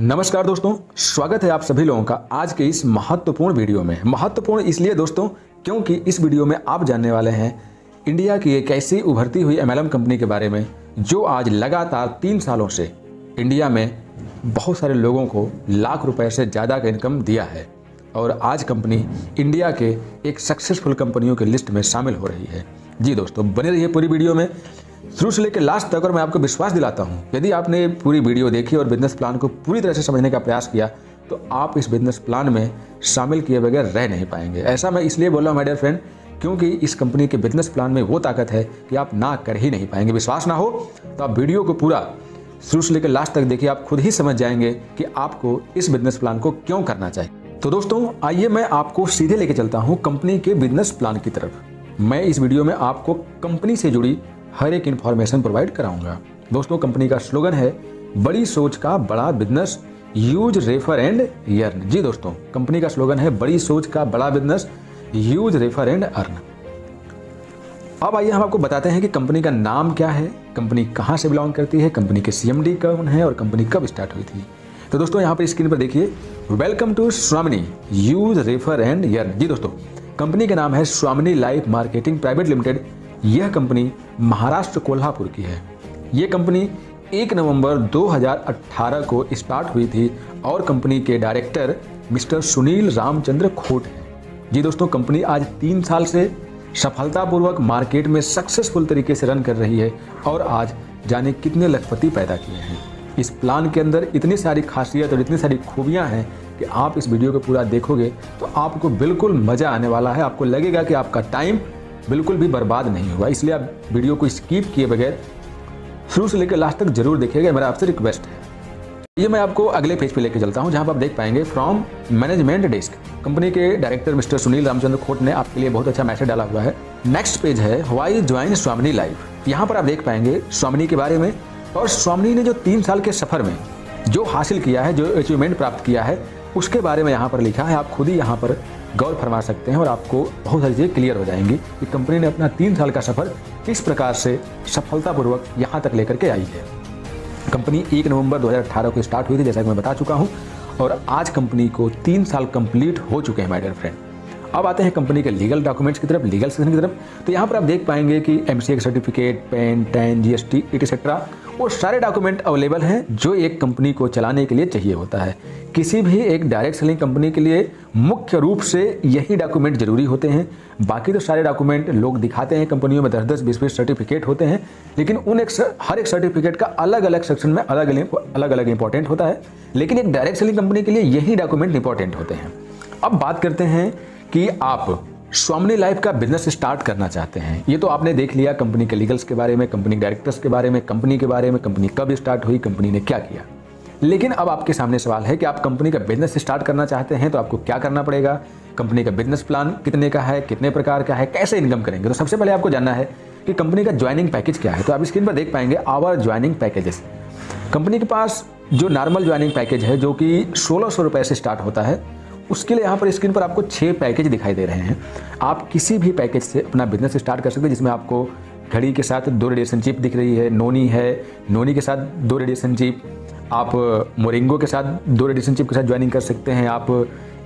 नमस्कार दोस्तों, स्वागत है आप सभी लोगों का आज के इस महत्वपूर्ण वीडियो में। महत्वपूर्ण इसलिए दोस्तों क्योंकि इस वीडियो में आप जानने वाले हैं इंडिया की एक ऐसी उभरती हुई एमएलएम कंपनी के बारे में जो आज लगातार 3 सालों से इंडिया में बहुत सारे लोगों को लाख रुपए से ज़्यादा का इनकम दिया है और आज कंपनी इंडिया के एक सक्सेसफुल कंपनियों की लिस्ट में शामिल हो रही है। जी दोस्तों, बने रहिए पूरी वीडियो में शुरू से लेकर लास्ट तक। और मैं आपको विश्वास दिलाता हूं, यदि आपने पूरी वीडियो देखी और बिजनेस प्लान को पूरी तरह से समझने का प्रयास किया तो आप इस बिजनेस प्लान में शामिल किए बगैर रह नहीं पाएंगे। ऐसा मैं इसलिए बोल रहा हूं माय डियर फ्रेंड, क्योंकि इस कंपनी के बिजनेस प्लान में वो ताकत है कि आप ना कर ही नहीं पाएंगे। विश्वास ना हो तो आप वीडियो को पूरा शुरू से लेकर लास्ट तक देखिए, आप खुद ही समझ जाएंगे कि आपको इस बिजनेस प्लान को क्यों करना चाहिए। तो दोस्तों आइए मैं आपको सीधे लेके चलता हूँ कंपनी के बिजनेस प्लान की तरफ। मैं इस वीडियो में आपको कंपनी से जुड़ी हर एक इंफॉर्मेशन प्रोवाइड कराऊंगा। दोस्तों कंपनी का स्लोगन है बड़ी सोच का बड़ा business, use refer and earn. जी दोस्तों, कंपनी का स्लोगन है बड़ी सोच का बड़ा business, use refer and earn. अब आइए हम आपको बताते हैं कि कंपनी का नाम क्या है, कंपनी कहां से बिलोंग करती है, कंपनी के सीएमडी कौन है और कंपनी कब स्टार्ट हुई थी। तो दोस्तों यहाँ पर स्क्रीन पर देखिए, वेलकम टू स्वामिनी यूज रेफर एंड अर्न। जी दोस्तों, कंपनी का नाम है स्वामिनी लाइफ मार्केटिंग प्राइवेट लिमिटेड। यह कंपनी महाराष्ट्र कोल्हापुर की है। यह कंपनी 1 नवंबर 2018 को स्टार्ट हुई थी और कंपनी के डायरेक्टर मिस्टर सुनील रामचंद्र खोट हैं। जी दोस्तों, कंपनी आज 3 साल से सफलतापूर्वक मार्केट में सक्सेसफुल तरीके से रन कर रही है और आज जाने कितने लखपति पैदा किए हैं। इस प्लान के अंदर इतनी सारी खासियत और इतनी सारी खूबियां हैं कि आप इस वीडियो को पूरा देखोगे तो आपको बिल्कुल मज़ा आने वाला है। आपको लगेगा कि आपका टाइम बिल्कुल भी बर्बाद नहीं हुआ। इसलिए आप वीडियो को स्किप किए बगैर शुरू से लेकर लास्ट तक जरूर देखिएगा, मेरा आपसे रिक्वेस्ट है। ये मैं आपको अगले पेज पे लेके चलता हूं जहां पर आप देख पाएंगे फ्रॉम मैनेजमेंट डेस्क। कंपनी के डायरेक्टर मिस्टर सुनील रामचंद्र खोट ने आपके लिए बहुत अच्छा मैसेज डाला हुआ है। नेक्स्ट पेज है व्हाई ज्वाइन स्वामिनी लाइफ। यहाँ पर आप देख पाएंगे स्वामिनी के बारे में और स्वामिनी ने जो 3 साल के सफर में जो हासिल किया है, जो अचीवमेंट प्राप्त किया है, उसके बारे में यहाँ पर लिखा है। आप खुद ही यहाँ पर गौर फरमा सकते हैं और आपको बहुत सारी चीज़ें क्लियर हो जाएंगी कि कंपनी ने अपना 3 साल का सफर किस प्रकार से सफलतापूर्वक यहाँ तक लेकर के आई है। कंपनी 1 नवंबर 2018 को स्टार्ट हुई थी, जैसा कि मैं बता चुका हूँ, और आज कंपनी को 3 साल कंप्लीट हो चुके हैं माय डियर फ्रेंड। अब आते हैं कंपनी के लीगल डॉक्यूमेंट्स की तरफ, लीगल सेक्शन की तरफ। तो यहाँ पर आप देख पाएंगे कि एमसीए का certificate, pan, tan, GST etcetera वो सारे डॉक्यूमेंट अवेलेबल हैं जो एक कंपनी को चलाने के लिए चाहिए होता है। किसी भी एक डायरेक्ट सेलिंग कंपनी के लिए मुख्य रूप से यही डॉक्यूमेंट जरूरी होते हैं। बाकी तो सारे डॉक्यूमेंट लोग दिखाते हैं, कंपनियों में 10-10, 20-20 सर्टिफिकेट होते हैं, लेकिन हर एक सर्टिफिकेट का अलग अलग सेक्शन में अलग अलग इंपॉर्टेंट होता है। लेकिन एक डायरेक्ट सेलिंग कंपनी के लिए यही डॉक्यूमेंट इंपॉर्टेंट होते हैं। अब बात करते हैं कि आप स्वामिनी लाइफ का बिजनेस स्टार्ट करना चाहते हैं। ये तो आपने देख लिया कंपनी के लीगल्स के बारे में, कंपनी के डायरेक्टर्स के बारे में, कंपनी के बारे में, कंपनी कब स्टार्ट हुई, कंपनी ने क्या किया। लेकिन अब आपके सामने सवाल है कि आप कंपनी का बिजनेस स्टार्ट करना चाहते हैं तो आपको क्या करना पड़ेगा, कंपनी का बिजनेस प्लान कितने का है, कितने प्रकार का है, कैसे इनकम करेंगे। तो सबसे पहले आपको जानना है कि कंपनी का ज्वाइनिंग पैकेज क्या है। तो आप स्क्रीन पर देख पाएंगे आवर ज्वाइनिंग पैकेजेस। कंपनी के पास जो नॉर्मल ज्वाइनिंग पैकेज है जो कि 1600 रुपये से स्टार्ट होता है, उसके लिए यहाँ पर स्क्रीन पर आपको 6 पैकेज दिखाई दे रहे हैं। आप किसी भी पैकेज से अपना बिजनेस स्टार्ट कर सकते हैं, जिसमें आपको घड़ी के साथ 2 रेडिएशन चिप दिख रही है, नोनी है, नोनी के साथ 2 रेडिएशन चिप, आप मोरिंगो के साथ 2 रेडिएशन चिप के साथ ज्वाइनिंग कर सकते हैं, आप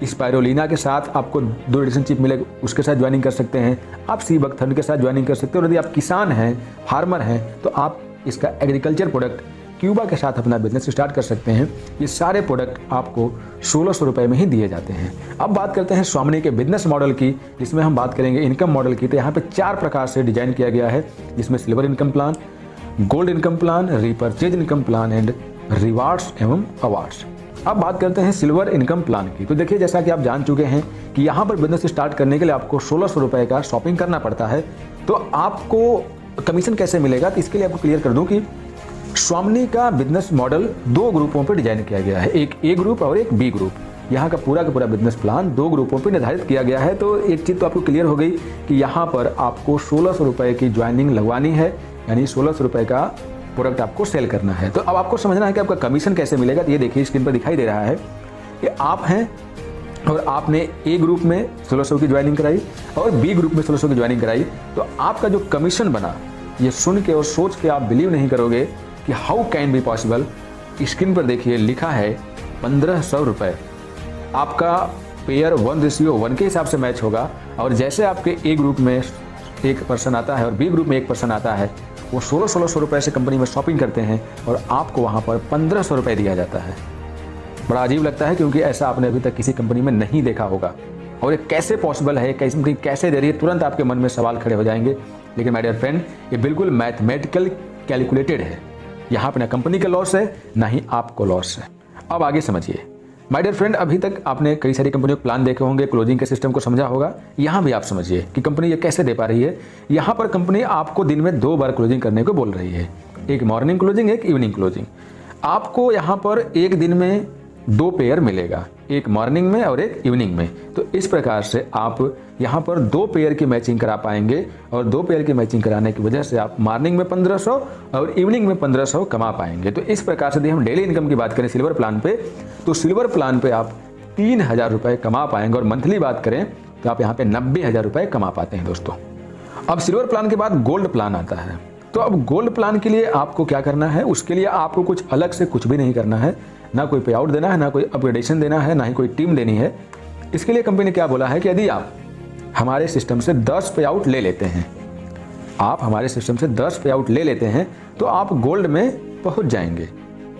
स्पायरोलिना के साथ आपको 2 रेडिएशन चिप मिलेगा उसके साथ ज्वाइनिंग कर सकते हैं, आप सी बकथर्न के साथ ज्वाइनिंग कर सकते हैं। और यदि आप किसान हैं, फार्मर हैं, तो आप इसका एग्रीकल्चर प्रोडक्ट क्यूबा के साथ अपना बिजनेस स्टार्ट कर सकते हैं। ये सारे प्रोडक्ट आपको 1600 रुपये में ही दिए जाते हैं। अब बात करते हैं स्वामिनी के बिजनेस मॉडल की, जिसमें हम बात करेंगे इनकम मॉडल की। तो यहाँ पे 4 प्रकार से डिजाइन किया गया है, जिसमें silver income plan, gold income plan, repurchase income plan and rewards एवं अवार्ड्स। अब बात करते हैं सिल्वर इनकम प्लान की। तो देखिए, जैसा कि आप जान चुके हैं कि यहाँ पर बिजनेस स्टार्ट करने के लिए आपको 1600 रुपये का शॉपिंग करना पड़ता है। तो आपको कमीशन कैसे मिलेगा, तो इसके लिए आपको क्लियर कर दूँ कि स्वामिनी का बिजनेस मॉडल 2 ग्रुपों पर डिजाइन किया गया है, एक ए ग्रुप और एक बी ग्रुप। यहाँ का पूरा बिजनेस प्लान 2 ग्रुपों पर निर्धारित किया गया है। तो एक चीज़ तो आपको क्लियर हो गई कि यहाँ पर आपको 1600 रुपये की ज्वाइनिंग लगवानी है, यानी 1600 रुपये का प्रोडक्ट आपको सेल करना है। तो अब आपको समझना है कि आपका कमीशन कैसे मिलेगा। तो ये देखिए स्क्रीन पर दिखाई दे रहा है कि आप हैं और आपने ए ग्रुप में 1600 की ज्वाइनिंग कराई और बी ग्रुप में 1600 की ज्वाइनिंग कराई, तो आपका जो कमीशन बना, ये सुन के और सोच के आप बिलीव नहीं करोगे कि how can be possible. Screen पर देखिए लिखा है 1500 रुपये आपका पेयर 1:1 के हिसाब से मैच होगा। और जैसे आपके ए ग्रुप में एक पर्सन आता है और बी ग्रुप में एक पर्सन आता है, वो 1600 रुपये से कंपनी में शॉपिंग करते हैं और आपको वहाँ पर 1500 रुपये दिया जाता है। बड़ा अजीब लगता है क्योंकि ऐसा आपने अभी तक किसी कंपनी में नहीं देखा होगा। और ये कैसे पॉसिबल है, कैसे कंपनी कैसे दे रही है, तुरंत आपके मन में सवाल खड़े हो जाएंगे। लेकिन माय डियर फ्रेंड, ये बिल्कुल मैथमेटिकल कैलकुलेटेड है। यहाँ पे ना कंपनी का लॉस है, ना ही आपको लॉस है। अब आगे समझिए माय डियर फ्रेंड, अभी तक आपने कई सारी कंपनियों के प्लान देखे होंगे, क्लोजिंग के सिस्टम को समझा होगा। यहाँ भी आप समझिए कि कंपनी ये कैसे दे पा रही है। यहाँ पर कंपनी आपको दिन में 2 बार क्लोजिंग करने को बोल रही है, एक मॉर्निंग क्लोजिंग, एक इवनिंग क्लोजिंग। आपको यहाँ पर एक दिन में 2 पेयर मिलेगा, एक मॉर्निंग में और एक इवनिंग में। तो इस प्रकार से आप यहाँ पर 2 पेयर की मैचिंग करा पाएंगे और 2 पेयर की मैचिंग कराने की वजह से आप मॉर्निंग में 1500 और इवनिंग में 1500 कमा पाएंगे। तो इस प्रकार से यदि हम डेली इनकम की बात करें सिल्वर प्लान पे, तो सिल्वर प्लान पे आप 3000 रुपये कमा पाएंगे। और मंथली बात करें तो आप यहाँ पे 90,000 रुपये कमा पाते हैं दोस्तों। अब सिल्वर प्लान के बाद गोल्ड प्लान आता है। तो अब गोल्ड प्लान के लिए आपको क्या करना है, उसके लिए आपको कुछ अलग से कुछ भी नहीं करना है, ना कोई पे आउट देना है, ना कोई अपग्रेडेशन देना है, ना ही कोई टीम देनी है। इसके लिए कंपनी ने क्या बोला है कि यदि आप हमारे सिस्टम से 10 पे आउट ले लेते हैं, आप हमारे सिस्टम से 10 पे आउट ले लेते हैं तो आप गोल्ड में पहुंच जाएंगे।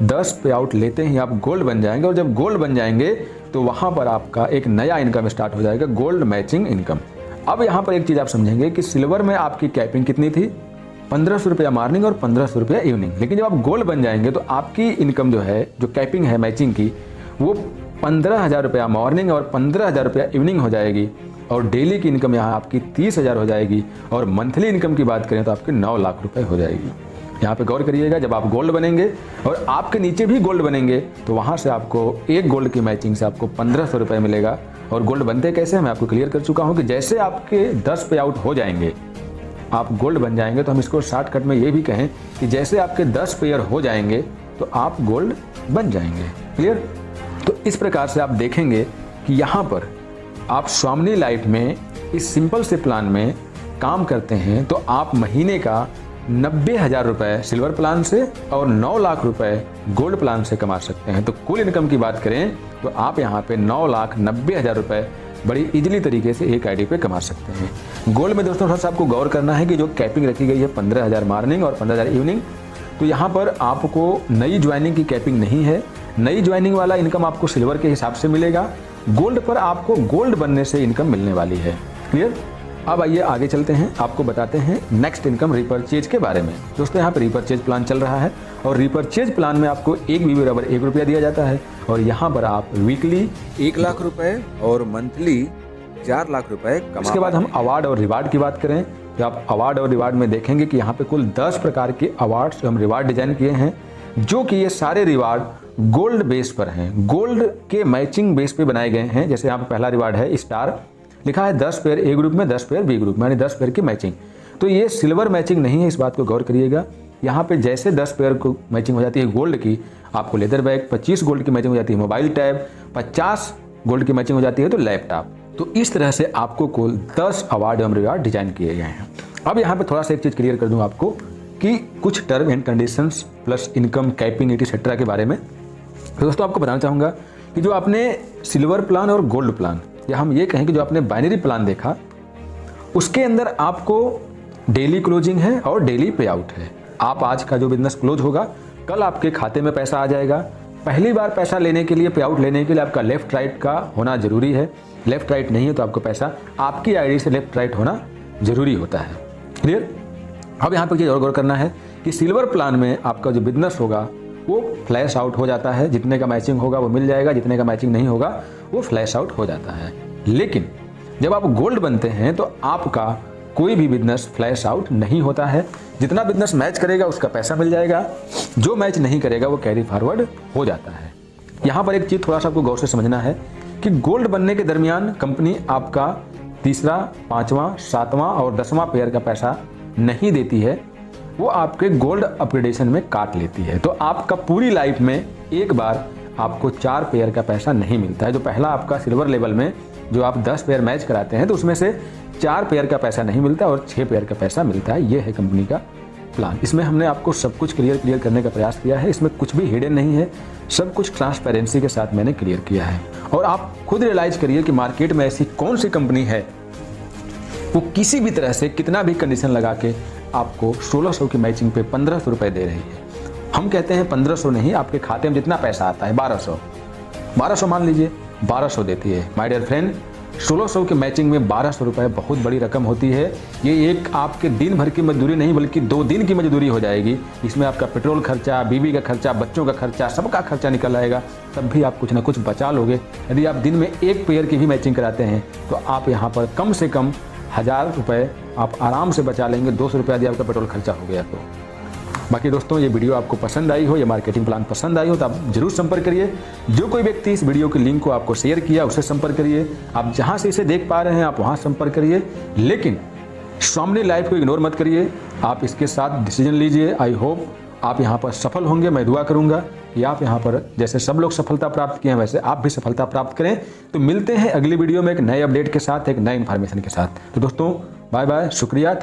10 पे आउट लेते ही आप गोल्ड बन जाएंगे। और जब गोल्ड बन जाएंगे तो वहां पर आपका एक नया इनकम स्टार्ट हो जाएगा, गोल्ड मैचिंग इनकम। अब यहाँ पर एक चीज़ आप समझेंगे कि सिल्वर में आपकी कैपिंग कितनी थी, 1500 रुपया मॉर्निंग और 1500 रुपया इवनिंग। लेकिन जब आप गोल्ड बन जाएंगे तो आपकी इनकम जो है, जो कैपिंग है मैचिंग की, वो 15,000 रुपया मॉर्निंग और 15,000 रुपया इवनिंग हो जाएगी। और डेली की इनकम यहाँ आपकी 30,000 हो जाएगी। और मंथली इनकम की बात करें तो आपकी 9 लाख रुपए हो जाएगी। यहाँ पे गौर करिएगा, जब आप गोल्ड बनेंगे और आपके नीचे भी गोल्ड बनेंगे तो वहाँ से आपको एक गोल्ड की मैचिंग से आपको 1500 रुपये मिलेगा। और गोल्ड बनते कैसे, मैं आपको क्लियर कर चुका हूँ कि जैसे आपके 10 पे आउट हो जाएंगे आप गोल्ड बन जाएंगे। तो हम इसको शॉर्टकट में ये भी कहें कि जैसे आपके 10 पेयर हो जाएंगे तो आप गोल्ड बन जाएंगे। क्लियर? तो इस प्रकार से आप देखेंगे कि यहाँ पर आप स्वामिनी लाइफ में इस सिंपल से प्लान में काम करते हैं तो आप महीने का 90,000 रुपये सिल्वर प्लान से और 9 लाख रुपए गोल्ड प्लान से कमा सकते हैं। तो कुल इनकम की बात करें तो आप यहाँ पे 9,90,000 रुपये बड़ी इजीली तरीके से एक आईडी पे कमा सकते हैं। गोल्ड में दोस्तों थोड़ा सा आपको गौर करना है कि जो कैपिंग रखी गई है 15,000 मॉर्निंग और 15,000 इवनिंग, तो यहाँ पर आपको नई ज्वाइनिंग की कैपिंग नहीं है। नई ज्वाइनिंग वाला इनकम आपको सिल्वर के हिसाब से मिलेगा। गोल्ड पर आपको गोल्ड बनने से इनकम मिलने वाली है। क्लियर? अब आइए आगे चलते हैं, आपको बताते हैं नेक्स्ट इनकम रिपर्चेज के बारे में। दोस्तों यहाँ पर रिपर्चेज प्लान चल रहा है और रिपर्चेज प्लान में आपको 1 BB बराबर 1 रुपया दिया जाता है। और यहाँ पर आप वीकली 1 लाख रुपए और मंथली 4 लाख रुपए कमा। इसके बाद हम अवार्ड और रिवार्ड की बात करें तो आप अवार्ड और रिवार्ड में देखेंगे कि यहाँ पे कुल 10 प्रकार के अवार्ड्स हम रिवार्ड डिजाइन किए हैं, जो कि ये सारे रिवार्ड गोल्ड बेस पर हैं, गोल्ड के मैचिंग बेस पे बनाए गए हैं। जैसे यहाँ पे पहला रिवार्ड है स्टार, लिखा है 10 पेयर ए ग्रुप में 10 पेयर बी ग्रुप में, यानी 10 पेयर की मैचिंग। तो ये सिल्वर मैचिंग नहीं है, इस बात को गौर करिएगा। यहाँ पे जैसे 10 पेयर को मैचिंग हो जाती है गोल्ड की, आपको लेदर बैग, 25 गोल्ड की मैचिंग हो जाती है मोबाइल टैब, 50 गोल्ड की मैचिंग हो जाती है तो लैपटॉप। तो इस तरह से आपको कुल 10 अवार्ड एवं रिवार्ड डिजाइन किए गए हैं। अब यहाँ पे थोड़ा सा एक चीज़ क्लियर कर दूँ आपको कि कुछ term and conditions plus income capping etcetera के बारे में। तो दोस्तों आपको बताना चाहूँगा कि जो आपने सिल्वर प्लान और गोल्ड प्लान, या हम ये कहें कि जो आपने बाइनरी प्लान देखा, उसके अंदर आपको डेली क्लोजिंग है और डेली पे आउट है। आप आज का जो बिजनेस क्लोज होगा कल आपके खाते में पैसा आ जाएगा। पहली बार पैसा लेने के लिए, पे आउट लेने के लिए आपका लेफ्ट राइट का होना जरूरी है। लेफ्ट राइट नहीं है तो आपको पैसा आपकी आईडी से लेफ्ट राइट होना जरूरी होता है। क्लियर? अब यहाँ पर चीज़ और गौर करना है कि सिल्वर प्लान में आपका जो बिजनेस होगा वो फ्लैश आउट हो जाता है, जितने का मैचिंग होगा वो मिल जाएगा, जितने का मैचिंग नहीं होगा वो फ्लैश आउट हो जाता है। लेकिन जब आप गोल्ड बनते हैं तो आपका कोई भी बिजनेस फ्लैश आउट नहीं होता है। जितना बिजनेस मैच करेगा उसका पैसा मिल जाएगा, जो मैच नहीं करेगा वो कैरी फॉरवर्ड हो जाता है। यहाँ पर एक चीज़ थोड़ा सा आपको गौर से समझना है कि गोल्ड बनने के दरमियान कंपनी आपका तीसरा, 5वां, 7वां और 10वां पेयर का पैसा नहीं देती है, वो आपके गोल्ड अपग्रेडेशन में काट लेती है। तो आपका पूरी लाइफ में एक बार आपको 4 पेयर का पैसा नहीं मिलता है। जो पहला आपका सिल्वर लेवल में जो आप 10 पेयर मैच कराते हैं तो उसमें से 4 पेयर का पैसा नहीं मिलता और 6 पेयर का पैसा मिलता है। ये है कंपनी का प्लान। इसमें हमने आपको सब कुछ क्लियर करने का प्रयास किया है। इसमें कुछ भी हिडन नहीं है, सब कुछ ट्रांसपेरेंसी के साथ मैंने क्लियर किया है। और आप खुद रियलाइज करिए कि मार्केट में ऐसी कौन सी कंपनी है वो किसी भी तरह से कितना भी कंडीशन लगा के आपको 1600 की मैचिंग पे 1500 रुपये दे रही है। हम कहते हैं 1500 नहीं, आपके खाते में जितना पैसा आता है 1200 मान लीजिए, 1200 देती है। माय डियर फ्रेंड, 1600 की मैचिंग में 1200 रुपये बहुत बड़ी रकम होती है। ये एक आपके दिन भर की मजदूरी नहीं बल्कि 2 दिन की मजदूरी हो जाएगी। इसमें आपका पेट्रोल खर्चा, बीवी का खर्चा, बच्चों का खर्चा, सबका खर्चा निकल आएगा, तब भी आप कुछ ना कुछ बचा लोगे। यदि आप दिन में एक पेयर की भी मैचिंग कराते हैं तो आप यहाँ पर कम से कम 1000 रुपये आप आराम से बचा लेंगे। 200 रुपये यदि आपका पेट्रोल खर्चा हो गया तो। बाकी दोस्तों, ये वीडियो आपको पसंद आई हो, ये मार्केटिंग प्लान पसंद आई हो तो आप जरूर संपर्क करिए। जो कोई व्यक्ति इस वीडियो के लिंक को आपको शेयर किया उससे संपर्क करिए। आप जहां से इसे देख पा रहे हैं आप वहां संपर्क करिए, लेकिन स्वामी लाइफ को इग्नोर मत करिए। आप इसके साथ डिसीजन लीजिए। आई होप आप यहाँ पर सफल होंगे। मैं दुआ करूँगा कि आप यहाँ पर जैसे सब लोग सफलता प्राप्त किए हैं वैसे आप भी सफलता प्राप्त करें। तो मिलते हैं अगली वीडियो में एक नए अपडेट के साथ, एक नए इन्फॉर्मेशन के साथ। तो दोस्तों, बाय बाय, शुक्रिया।